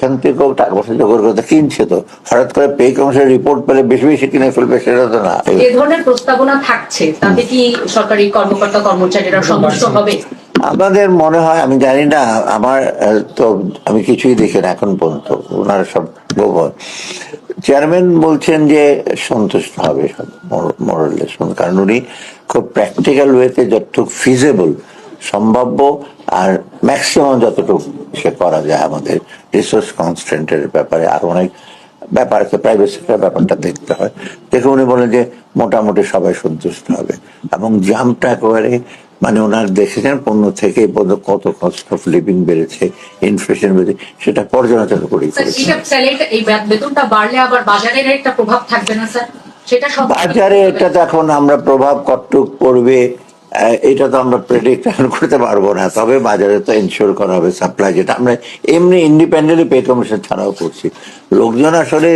এখান থেকেও টাকা পয়সা জোগাড় করতে কিনছে, তো হঠাৎ করে পে কমিশনের রিপোর্ট পেলে বেশি বেশি কিনে ফেলবে সেটা তো না। এই ধরনের প্রস্তাবনা থাকছে, তাতে কি সরকারি কর্মকর্তা কর্মচারীরা সন্তুষ্ট হবে? আমাদের মনে হয়, আমি জানি না, আমার তো আমি কিছুই দেখি না এখন পর্যন্ত, ওনারা সব গোপন। চেয়ারম্যান বলছেন যে সন্তুষ্ট হবে সব মোরালেস, কারণ উনি খুব প্র্যাকটিক্যাল ওয়েতে যতটুকু ফিজেবল সম্ভাব্য আর ম্যাক্সিমাম যতটুকু সে করা যায় আমাদের রিসোর্স কনস্ট্রেন্টের ব্যাপারে আর অনেক ব্যাপার আছে, প্রাইভেট সেক্টর ব্যাপারটা দেখতে হয়। দেখে উনি বলেন যে মোটামুটি সবাই সন্তুষ্ট হবে, এবং জাম্পটা একেবারে মানে ওনার দেখেছেন পণ্য থেকে কত কস্ট অফ লিভিং বেড়েছে, ইনফ্লেশন বেড়েছে, সেটা পর্যালোচনা করে এই বেতনটা বাড়লে আবার বাজারের একটা প্রভাব থাকবে না স্যার? সেটা বাজারে এটা তো এখন আমরা প্রভাব কতটুক পড়বে এটা তো আমরা প্রেডিক্ট করতে পারবো না, তবে বাজারে তো এনশিওর করা হবে সাপ্লাই, যেটা আমরা এমনি ইন্ডিপেন্ডেন্টলি পে কমিশন ছাড়াও করছি। লোকজন আসলে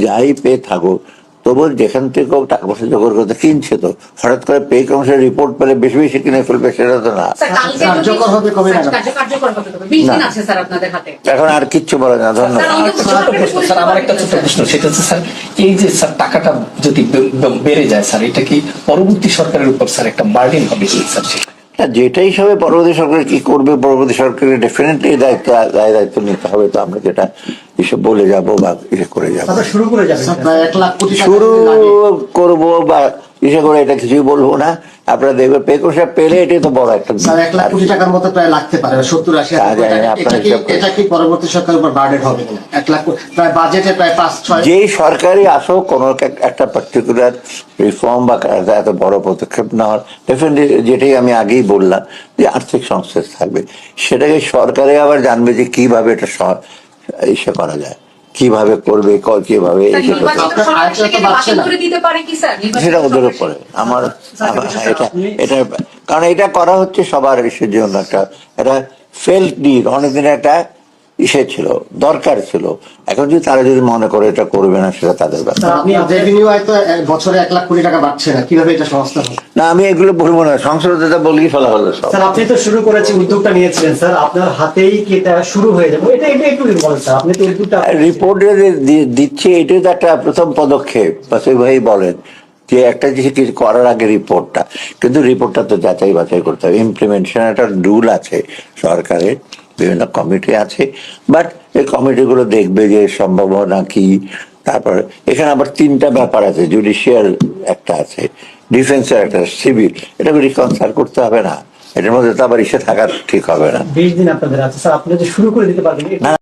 যাই পেয়ে থাকুক, তবু যেখান থেকেও টাকা পয়সা জোগাড় করতে কিনছে, তো হঠাৎ করে পে কমিশনের রিপোর্ট পেলে বেশি বেশি কিনে ফেলবে সেটা তো না। এখন আর কিচ্ছু বলে না। ধন্যবাদ। স্যার আমার একটা ছোট প্রশ্ন, সেটা হচ্ছে স্যার এই যে স্যার টাকাটা যদি বেড়ে যায় স্যার, এটা কি পরবর্তী সরকারের উপর স্যার একটা বার্ডেন হবে কি স্যার? যেটাই হিসাবে পরবর্তী সরকার কি করবে, পরবর্তী সরকারের ডেফিনেটলি দায়িত্ব নিতে হবে, তো আমরা যেটা এসব বলে যাবো বা ইসে করে যাবো, শুরু করবো বা ইসে করে এটা কিছুই বলবো না। আপনারা দেখবেন পে কমিশন পেলে এটাই তো বড় একটা $1 লাখ কোটি টাকার মতো প্রায় লাগতে পারে, 70-80 এটা কি পরবর্তী সরকারের উপর বার্ডেন হবে কিনা? 1 লাখ প্রায় বাজেটে প্রায় 5-6 যেই সরকারি আসুক কোন একটা পার্টিকুলার রিফর্ম বা এত বড় পদক্ষেপ নেওয়ার, ডেফিনেটলি যেটাই আমি আগেই বললাম যে আর্থিক সংস্থান থাকবে, সেটাকে সরকারে আবার জানবে যে কিভাবে এটা ইসে করা যায়, কিভাবে করবে, কিভাবে সেটা ওদের উপরে। আমার এটা কারণ এটা করা হচ্ছে সবার ইসের জন্য, একটা ফেল্ট নিড, অনেকদিনের একটা ইসে ছিল, দরকার ছিল। এখন যদি তারা যদি মনে করে এটা করবে না, সেটা তাদের ব্যাপার। বছরে 1 লাখ কোটি টাকা বাড়ছে না, কিভাবে এটা সংস্থা হবে? না, আমি এগুলো বলবো না, সংসদে বলেই ফেলা হলো সব। স্যার আপনি তো শুরু করেছেন, উদ্যোগটা নিয়েছিলেন স্যার, আপনার হাতেই কি এটা শুরু হয়ে যাবে? এটা একটু বলেন স্যার, আপনি তো উদ্যোগটা রিপোর্ট দিচ্ছে, এটাই তো একটা প্রথম পদক্ষেপ। ভাই বলেন যে একটা জিনিস কিছু করার আগে রিপোর্টটা, কিন্তু রিপোর্টটা তো যাচাই বাছাই করতে হবে। ইমপ্লিমেন্টেশন একটা রুল আছে সরকারের, বিভিন্ন কমিটি আছে, বাট এই কমিটিগুলো দেখবে যে সম্ভাবনা কি। তারপরে এখানে আবার 3টা ব্যাপার আছে, জুডিশিয়াল একটা আছে, ডিফেন্সের একটা, সিভিল, এটাকে রিকনসাইল করতে হবে না, এটার মধ্যে তো আবার ইসে থাকা ঠিক হবে না। 20 দিন আপনাদের আছে স্যার, আপনি যদি শুরু করে দিতে পারবেন।